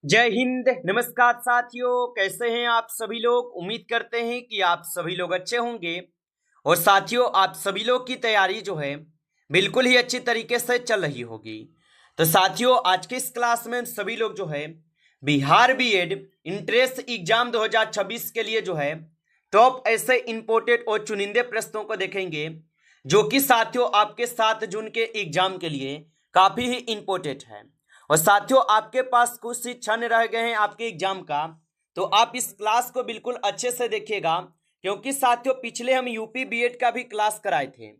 जय हिंद। नमस्कार साथियों, कैसे हैं आप सभी लोग। उम्मीद करते हैं कि आप सभी लोग अच्छे होंगे। और साथियों, आप सभी लोग की तैयारी जो है बिल्कुल ही अच्छी तरीके से चल रही होगी। तो साथियों, आज के इस क्लास में हम सभी लोग जो है बिहार बीएड इंट्रेंस एग्जाम 2026 के लिए जो है टॉप ऐसे इंपोर्टेड और चुनिंदे प्रश्नों को देखेंगे, जो कि साथियों आपके 7 जून के एग्जाम के लिए काफी ही इंपोर्टेंट है। और साथियों, आपके पास कुछ ही क्षण रह गए हैं आपके एग्जाम का, तो आप इस क्लास को बिल्कुल अच्छे से देखिएगा, क्योंकि साथियों पिछले हम यूपी बीएड का भी क्लास कराए थे।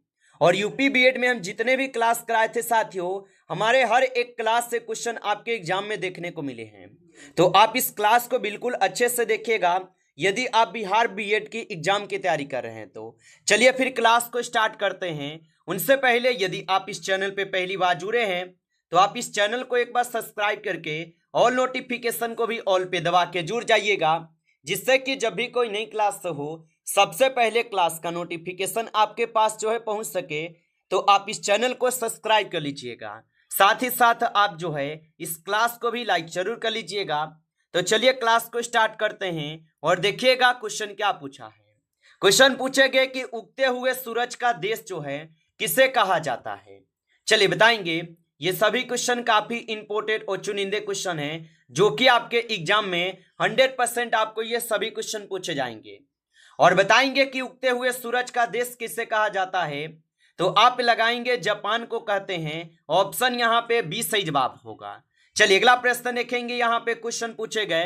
और यूपी बीएड में हम जितने भी क्लास कराए थे साथियों, हमारे हर एक क्लास से क्वेश्चन आपके एग्जाम में देखने को मिले हैं। तो आप इस क्लास को बिल्कुल अच्छे से देखिएगा यदि आप बिहार बीएड की एग्जाम की तैयारी कर रहे हैं। तो चलिए फिर क्लास को स्टार्ट करते हैं। उनसे पहले यदि आप इस चैनल पे पहली बार जुड़े हैं तो आप इस चैनल को एक बार सब्सक्राइब करके ऑल नोटिफिकेशन को भी ऑल पे दबा के जुड़ जाइएगा, जिससे कि जब भी कोई नई क्लास हो सबसे पहले क्लास का नोटिफिकेशन आपके पास जो है पहुंच सके। तो आप इस चैनल को सब्सक्राइब कर लीजिएगा, साथ ही साथ आप जो है इस क्लास को भी लाइक जरूर कर लीजिएगा। तो चलिए क्लास को स्टार्ट करते हैं और देखिएगा क्वेश्चन क्या पूछा है। क्वेश्चन पूछे गए कि उगते हुए सूरज का देश जो है किसे कहा जाता है। चलिए बताएंगे। ये सभी क्वेश्चन काफी इंपोर्टेंट और चुनिंदे क्वेश्चन हैं, जो कि आपके एग्जाम में 100% आपको ये सभी क्वेश्चन पूछे जाएंगे। और बताएंगे कि उगते हुए सूरज का देश किसे कहा जाता है। तो आप लगाएंगे जापान को कहते हैं। ऑप्शन यहाँ पे बी सही जवाब होगा। चलिए अगला प्रश्न देखेंगे। यहाँ पे क्वेश्चन पूछे गए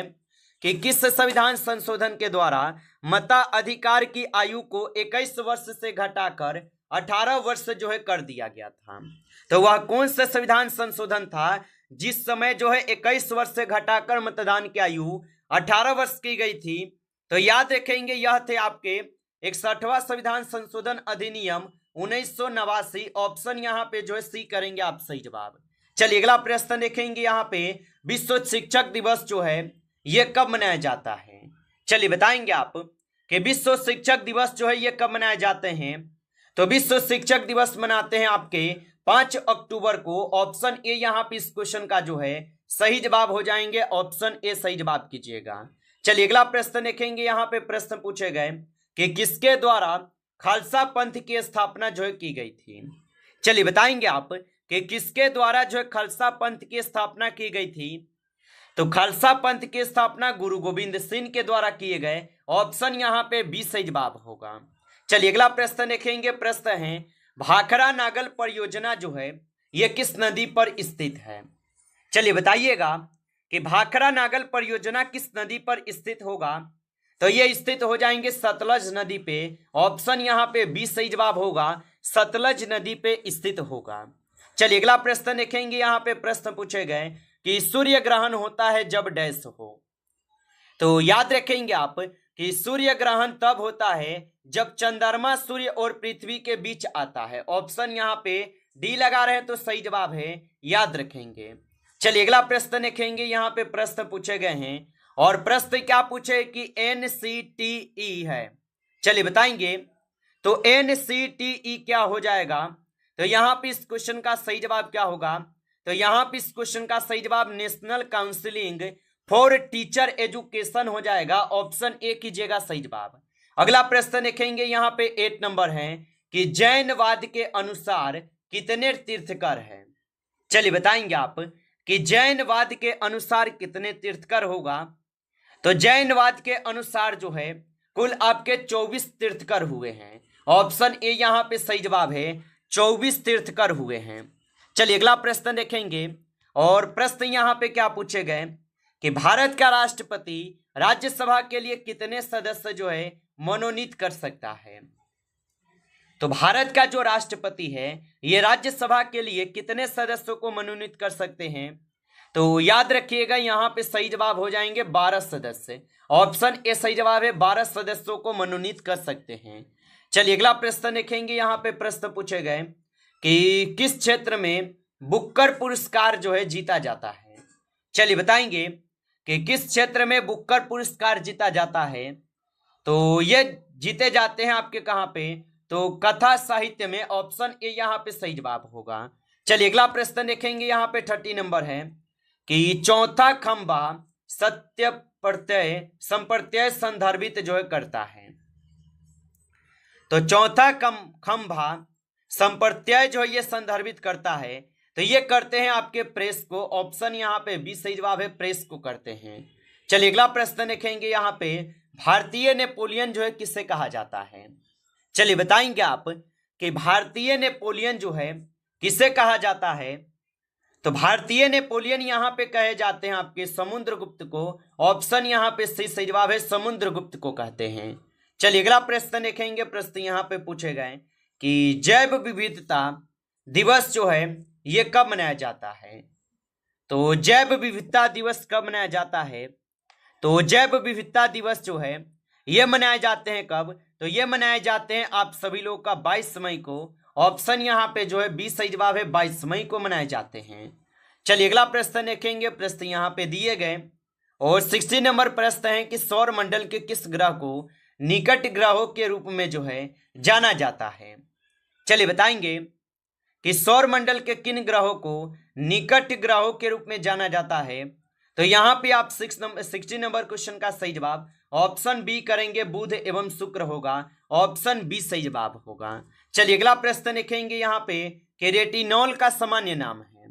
कि किस संविधान संशोधन के द्वारा मताधिकार की आयु को 21 वर्ष से घटाकर 18 वर्ष जो है कर दिया गया था। तो वह कौन सा संविधान संशोधन था जिस समय जो है 21 वर्ष से घटाकर मतदान की आयु 18 वर्ष की गई थी। तो याद रखेंगे यह थे आपके 61वां संविधान संशोधन अधिनियम 1989। ऑप्शन यहाँ पे जो है सी करेंगे आप सही जवाब। चलिए अगला प्रश्न देखेंगे। यहाँ पे विश्व शिक्षक दिवस जो है ये कब मनाया जाता है। चलिए बताएंगे आप कि विश्व शिक्षक दिवस जो है ये कब मनाए जाते हैं। तो विश्व शिक्षक दिवस मनाते हैं आपके 5 अक्टूबर को। ऑप्शन ए यहाँ पे इस क्वेश्चन का जो है सही जवाब हो जाएंगे। ऑप्शन ए सही जवाब कीजिएगा। चलिए अगला प्रश्न देखेंगे। यहाँ पे प्रश्न पूछे गए कि किसके द्वारा खालसा पंथ की स्थापना जो है की गई थी। चलिए बताएंगे आप कि किसके द्वारा जो है खालसा पंथ की स्थापना की गई थी। तो खालसा पंथ की स्थापना गुरु गोविंद सिंह के द्वारा किए गए। ऑप्शन यहाँ पे बी सही जवाब होगा। चलिए अगला प्रश्न देखेंगे। प्रश्न है भाखड़ा नागल परियोजना जो है यह किस नदी पर स्थित है। चलिए बताइएगा कि भाखड़ा नागल परियोजना किस नदी पर स्थित होगा। तो ये स्थित हो जाएंगे सतलज नदी पे। ऑप्शन यहाँ पे बी सही जवाब होगा, सतलज नदी पे स्थित होगा। चलिए अगला प्रश्न देखेंगे। यहाँ पे प्रश्न पूछे गए कि सूर्य ग्रहण होता है जब डैश हो। तो याद रखेंगे आप कि सूर्य ग्रहण तब होता है जब चंद्रमा सूर्य और पृथ्वी के बीच आता है। ऑप्शन यहाँ पे डी लगा रहे हैं तो सही जवाब है, याद रखेंगे। चलिए अगला प्रश्न देखेंगे। यहाँ पे प्रश्न पूछे गए हैं और प्रश्न क्या पूछे कि NCTE है। चलिए बताएंगे। तो NCTE क्या हो जाएगा। तो यहाँ पे इस क्वेश्चन का सही जवाब क्या होगा। तो यहाँ पे इस क्वेश्चन का सही जवाब national counselling for teacher education हो जाएगा। ऑप्शन ए कीजिएगा सही जवाब। अगला प्रश्न देखेंगे। यहाँ पे 8 नंबर है कि जैनवाद के अनुसार कितने तीर्थकर हैं। चलिए बताएंगे आप कि जैनवाद के अनुसार कितने तीर्थकर होगा। तो जैनवाद के अनुसार जो है कुल आपके 24 तीर्थकर हुए हैं। ऑप्शन ए यहाँ पे सही जवाब है, 24 तीर्थकर हुए हैं। चलिए अगला प्रश्न देखेंगे। और प्रश्न यहाँ पे क्या पूछे गए कि भारत का राष्ट्रपति राज्यसभा के लिए कितने सदस्य जो है मनोनीत कर सकता है। तो भारत का जो राष्ट्रपति है ये राज्यसभा के लिए कितने सदस्यों को मनोनीत कर सकते हैं। तो याद रखिएगा यहाँ पे सही जवाब हो जाएंगे 12 सदस्य। ऑप्शन ए सही जवाब है, 12 सदस्यों को मनोनीत कर सकते हैं। चलिए अगला प्रश्न देखेंगे। यहाँ पे प्रश्न पूछे गए कि किस क्षेत्र में बुकर पुरस्कार जो है जीता जाता है। चलिए बताएंगे कि किस क्षेत्र में बुकर पुरस्कार जीता जाता है। तो ये जीते जाते हैं आपके कहाँ पे, तो कथा साहित्य में। ऑप्शन ए यहाँ पे सही जवाब होगा। चलिए अगला प्रश्न देखेंगे। यहाँ पे 30 नंबर है कि चौथा खंबा सत्य प्रत्यय संप्रत्यय संदर्भित जो है करता है। तो चौथा खंभा संप्रत्यय जो है ये संदर्भित करता है, तो ये करते हैं आपके प्रेस को। ऑप्शन यहाँ पे बी सही जवाब है, प्रेस को करते हैं। चलिए अगला प्रश्न देखेंगे। यहाँ पे भारतीय नेपोलियन जो है किसे कहा जाता है? चलिए बताएंगे आप कि भारतीय नेपोलियन जो है किसे कहा जाता है। तो भारतीय नेपोलियन यहाँ पे कहे जाते हैं आपके समुद्रगुप्त को। ऑप्शन यहाँ पे सही जवाब है, समुद्रगुप्त को कहते हैं। चलिए अगला प्रश्न देखेंगे। प्रश्न यहाँ पे पूछे गए कि जैव विविधता दिवस जो है ये कब मनाया जाता है? तो जैव विविधता दिवस कब मनाया जाता है? तो जैव विविधता दिवस जो है ये मनाए जाते हैं कब? तो ये मनाए जाते हैं आप सभी लोग का 22 मई को। ऑप्शन यहाँ पे जो है 20 सही जवाब है, 22 मई को मनाए जाते हैं। चलिए अगला प्रश्न देखेंगे। प्रश्न यहाँ पे दिए गए और 60 नंबर प्रश्न है कि सौर मंडल के किस ग्रह को निकट ग्रहों के रूप में जो है जाना जाता है? चलिए बताएंगे कि सौर मंडल के किन ग्रहों को निकट ग्रहों के रूप में जाना जाता है। तो यहाँ पे आप 60 नंबर क्वेश्चन का सही जवाब ऑप्शन बी करेंगे, बुध एवं शुक्र होगा। ऑप्शन बी सही जवाब होगा। चलिए अगला प्रश्न देखेंगे यहाँ पे कि रेटिनॉल का सामान्य नाम है।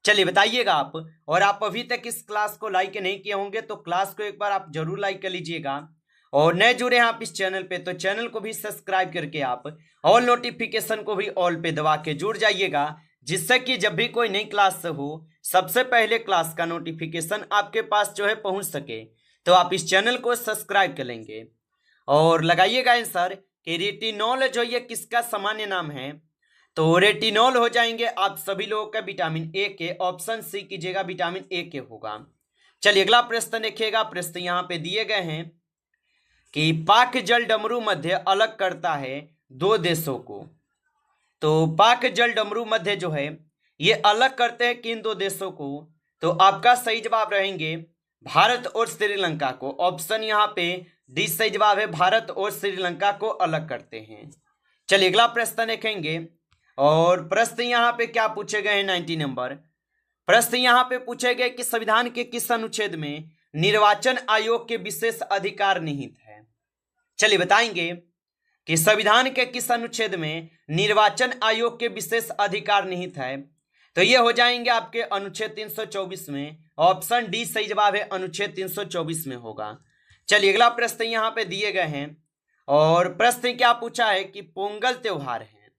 चलिए बताइएगा आप। और आप अभी तक इस क्लास को लाइक नहीं किए होंगे तो क्लास को एक बार आप जरूर लाइक कर लीजिएगा। और नए जुड़े हैं आप इस चैनल पे तो चैनल को भी सब्सक्राइब करके आप ऑल नोटिफिकेशन को भी ऑल पे दबा के जुड़ जाइएगा, जिससे कि जब भी कोई नई क्लास हो सबसे पहले क्लास का नोटिफिकेशन आपके पास जो है पहुंच सके। तो आप इस चैनल को सब्सक्राइब कर लेंगे और लगाइएगा आंसर कि रेटिनॉल जो ये किसका सामान्य नाम है। तो रेटिनॉल हो जाएंगे आप सभी लोगों का विटामिन ए के। ऑप्शन सी कीजिएगा, विटामिन ए के होगा। चलिए अगला प्रश्न देखिएगा। प्रश्न यहाँ पे दिए गए हैं कि पाक जल डमरू मध्य अलग करता है 2 देशों को। तो पाक जल डमरू मध्य जो है ये अलग करते हैं किन 2 देशों को? तो आपका सही जवाब रहेंगे भारत और श्रीलंका को। ऑप्शन यहाँ पे डी सही जवाब है, भारत और श्रीलंका को अलग करते हैं। चलिए अगला प्रश्न देखेंगे। और प्रश्न यहाँ पे क्या पूछे गए हैं? 90 नंबर प्रश्न यहाँ पे पूछे गए कि संविधान के किस अनुच्छेद में निर्वाचन आयोग के विशेष अधिकार निहित है? चलिए बताएंगे कि संविधान के किस अनुच्छेद में निर्वाचन आयोग के विशेष अधिकार निहित है। तो ये हो जाएंगे आपके अनुच्छेद 324 में। ऑप्शन डी सही जवाब है, अनुच्छेद 324 में होगा। चलिए अगला प्रश्न यहाँ पे दिए गए हैं और प्रश्न क्या पूछा है कि पोंगल त्योहार है।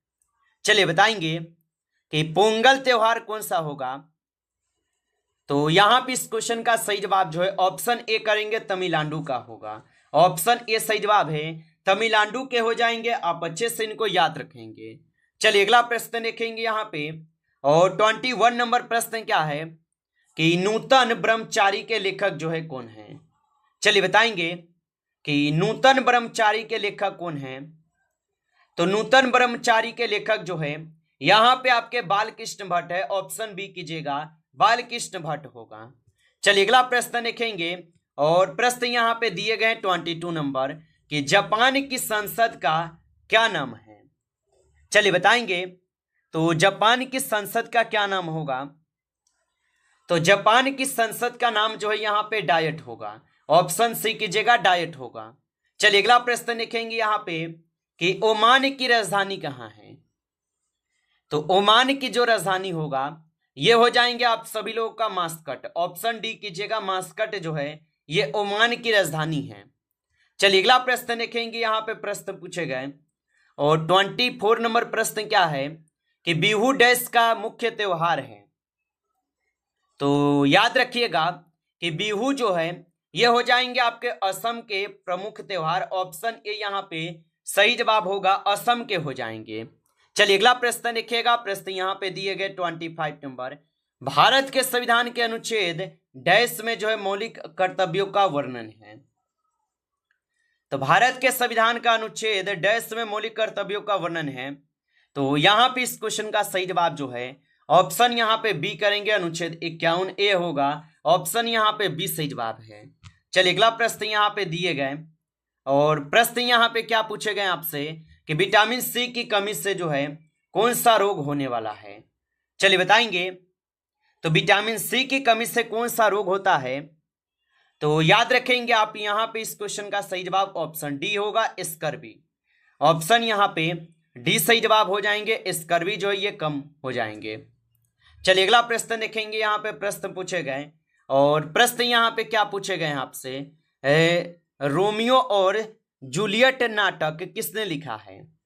चलिए बताएंगे कि पोंगल त्योहार कौन सा होगा। तो यहाँ पे इस क्वेश्चन का सही जवाब जो है ऑप्शन ए करेंगे, तमिलनाडु का होगा। ऑप्शन ए सही जवाब है, तमिलनाडु के हो जाएंगे। आप अच्छे से इनको याद रखेंगे। चलिए अगला प्रश्न देखेंगे यहाँ पे और 21 नंबर प्रश्न क्या है कि नूतन ब्रह्मचारी के लेखक जो है कौन है? चलिए बताएंगे कि नूतन ब्रह्मचारी के लेखक कौन है। तो नूतन ब्रह्मचारी के लेखक जो है यहाँ पे आपके बालकृष्ण भट्ट है। ऑप्शन बी कीजिएगा, बालकृष्ण भट्ट होगा। चलिए अगला प्रश्न देखेंगे और प्रश्न यहाँ पे दिए गए 22 नंबर कि जापान की संसद का क्या नाम है? चलिए बताएंगे। तो जापान की संसद का क्या नाम होगा? तो जापान की संसद का नाम जो है यहाँ पे डायट होगा। ऑप्शन सी कीजिएगा, डायट होगा। चलिए अगला प्रश्न देखेंगे यहाँ पे कि ओमान की राजधानी कहाँ है। तो ओमान की जो राजधानी होगा ये हो जाएंगे आप सभी लोगों का मास्कट। ऑप्शन डी कीजिएगा, मास्कट जो है ये ओमान की राजधानी है। चलिए अगला प्रश्न देखेंगे। यहाँ पे प्रश्न पूछे गए और 24 नंबर प्रश्न क्या है कि बिहू देश का मुख्य त्योहार है। तो याद रखिएगा कि बिहू जो है ये हो जाएंगे आपके असम के प्रमुख त्योहार। ऑप्शन ए यहाँ पे सही जवाब होगा, असम के हो जाएंगे। चलिए अगला प्रश्न देखिएगा। प्रश्न यहाँ पे दिए गए 25 नंबर भारत के संविधान के अनुच्छेद डैश में जो है मौलिक कर्तव्यों का वर्णन है। तो भारत के संविधान का अनुच्छेद डैश में मौलिक कर्तव्यों का वर्णन है। तो यहाँ पे इस क्वेश्चन का सही जवाब जो है ऑप्शन यहाँ पे बी करेंगे, अनुच्छेद 51 ए होगा। ऑप्शन यहाँ पे बी सही जवाब है। चलिए अगला प्रश्न यहाँ पे दिए गए और प्रश्न यहाँ पे क्या पूछे गए आपसे कि विटामिन सी की कमी से जो है कौन सा रोग होने वाला है। चलिए बताएंगे। तो विटामिन सी की कमी से कौन सा रोग होता है। तो याद रखेंगे आप यहाँ पे इस क्वेश्चन का सही जवाब ऑप्शन डी होगा, स्कर्वी। ऑप्शन यहाँ पे डी सही जवाब हो जाएंगे, स्कर्वी जो है ये कम हो जाएंगे। चलिए अगला प्रश्न देखेंगे। यहाँ पे प्रश्न पूछे गए और प्रश्न यहाँ पे क्या पूछे गए हैं आपसे, रोमियो और जूलियट नाटक किसने लिखा है।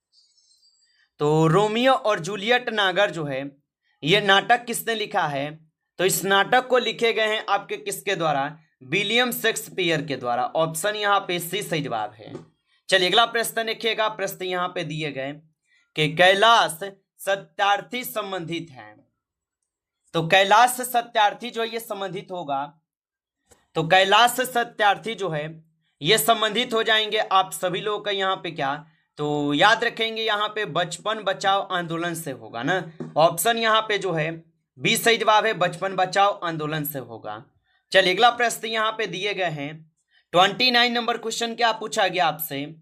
तो रोमियो और जूलियट नागर जो है ये नाटक किसने लिखा है, तो इस नाटक को लिखे गए हैं आपके किसके द्वारा, विलियम शेक्सपियर के द्वारा। ऑप्शन यहाँ पे सी सही जवाब है। चलिए अगला प्रश्न देखिएगा। प्रश्न यहाँ पे दिए गए कि कैलाश सत्यार्थी संबंधित है। तो कैलाश सत्यार्थी जो ये संबंधित होगा, तो कैलाश सत्यार्थी जो है ये संबंधित हो जाएंगे आप सभी लोगों का यहाँ पे क्या, तो याद रखेंगे यहाँ पे बचपन बचाओ आंदोलन से होगा ना। ऑप्शन यहाँ पे जो है बी सही जवाब है, बचपन बचाओ आंदोलन से होगा। चलिए अगला प्रश्न यहाँ पे दिए गए हैं 29 नंबर क्वेश्चन क्या पूछा गया आपसे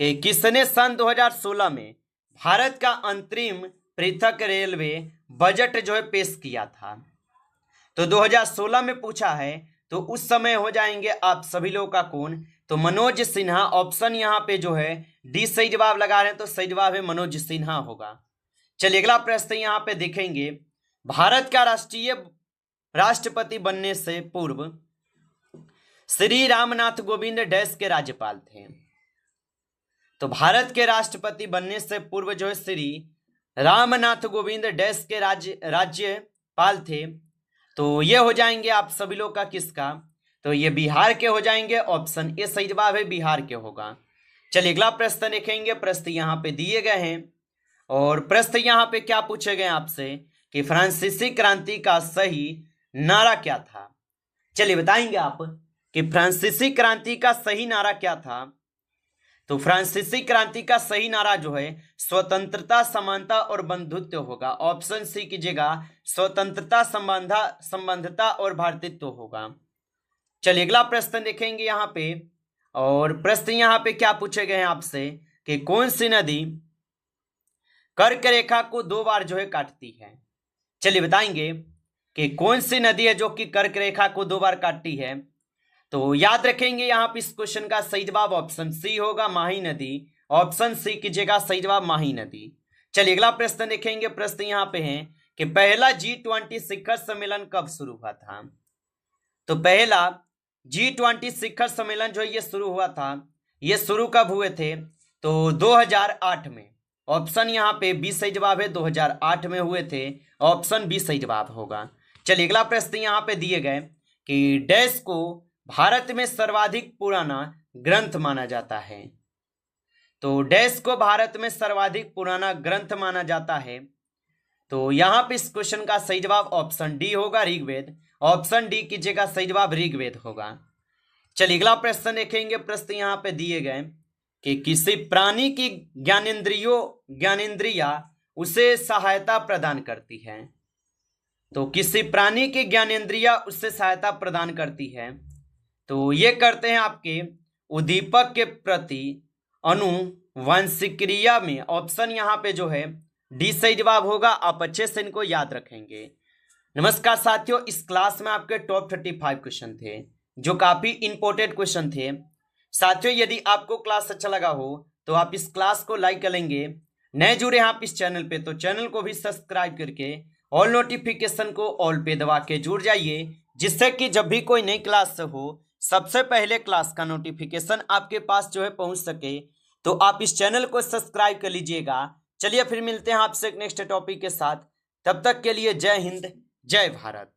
कि किसने सन 2016 में भारत का अंतरिम पृथक रेलवे बजट जो है पेश किया था। तो 2016 में पूछा है, तो उस समय हो जाएंगे आप सभी लोगों का कौन, तो मनोज सिन्हा। ऑप्शन यहाँ पे जो है डी सही जवाब लगा रहे हैं, तो सही जवाब है मनोज सिन्हा होगा। चलिए अगला प्रश्न यहाँ पे देखेंगे, भारत का राष्ट्रपति बनने से पूर्व श्री रामनाथ कोविंद डैश के राज्यपाल थे। तो भारत के राष्ट्रपति बनने से पूर्व जो है श्री रामनाथ कोविंद डैश के राज्यपाल थे। तो ये हो जाएंगे आप सभी लोग का किसका, तो ये बिहार के हो जाएंगे। ऑप्शन ए सही जवाब है, बिहार के होगा। चलिए अगला प्रश्न देखेंगे। प्रश्न यहाँ पे दिए गए हैं और प्रश्न यहाँ पे क्या पूछे गए आपसे कि फ्रांसीसी क्रांति का सही नारा क्या था। चलिए बताएंगे आप कि फ्रांसीसी क्रांति का सही नारा क्या था। तो फ्रांसीसी क्रांति का सही नारा जो है स्वतंत्रता, समानता और बंधुत्व होगा। ऑप्शन सी कीजिएगा, स्वतंत्रता, संबंधता और भ्रातृत्व होगा। चलिए अगला प्रश्न देखेंगे यहाँ पे और प्रश्न यहाँ पे क्या पूछे गए हैं आपसे कि कौन सी नदी कर्क रेखा को 2 बार जो है काटती है। चलिए बताएंगे कि कौन सी नदी है जो कि कर्क रेखा को 2 बार काटती है। तो याद रखेंगे यहाँ पे इस क्वेश्चन का सही जवाब ऑप्शन सी होगा, माही नदी। ऑप्शन सी कीजिएगा, सही जवाब माही नदी। चलिए अगला प्रश्न देखेंगे। प्रश्न यहाँ पे है कि पहला G20 शिखर सम्मेलन कब शुरू हुआ था। तो पहला G20 शिखर सम्मेलन जो ये शुरू हुआ था, ये शुरू कब हुए थे, तो 2008 में। ऑप्शन यहाँ पे बी सही जवाब है, 2008 में हुए थे। ऑप्शन बी सही जवाब होगा। चलिए अगला प्रश्न यहाँ पे दिए गए कि डैश को भारत में सर्वाधिक पुराना ग्रंथ माना जाता है। तो डैश को भारत में सर्वाधिक पुराना ग्रंथ माना जाता है। तो यहाँ पे इस क्वेश्चन का सही जवाब ऑप्शन डी होगा, ऋग्वेद। ऑप्शन डी कीजिएगा, सही जवाब ऋग्वेद होगा। चलिए अगला प्रश्न देखेंगे। प्रश्न यहाँ पे दिए गए कि किसी प्राणी की ज्ञानेंद्रिया उसे सहायता प्रदान करती है। तो किसी प्राणी की ज्ञानेंद्रिया उससे सहायता प्रदान करती है, तो ये करते हैं आपके उद्दीपक के प्रति अनुवांशिक्रिया में। ऑप्शन यहाँ पे जो है डी सही जवाब होगा। आप अच्छे से इनको याद रखेंगे। नमस्कार साथियों, इस क्लास में आपके टॉप 35 क्वेश्चन थे जो काफी इंपॉर्टेंट क्वेश्चन थे। साथियों यदि आपको क्लास अच्छा लगा हो तो आप इस क्लास को लाइक करेंगे। नए जुड़े हैं आप इस चैनल पे तो चैनल को भी सब्सक्राइब करके ऑल नोटिफिकेशन को ऑल पे दबा के जुड़ जाइए, जिससे कि जब भी कोई नई क्लास हो सबसे पहले क्लास का नोटिफिकेशन आपके पास जो है पहुंच सके। तो आप इस चैनल को सब्सक्राइब कर लीजिएगा। चलिए फिर मिलते हैं आपसे नेक्स्ट टॉपिक के साथ। तब तक के लिए जय हिंद, जय भारत।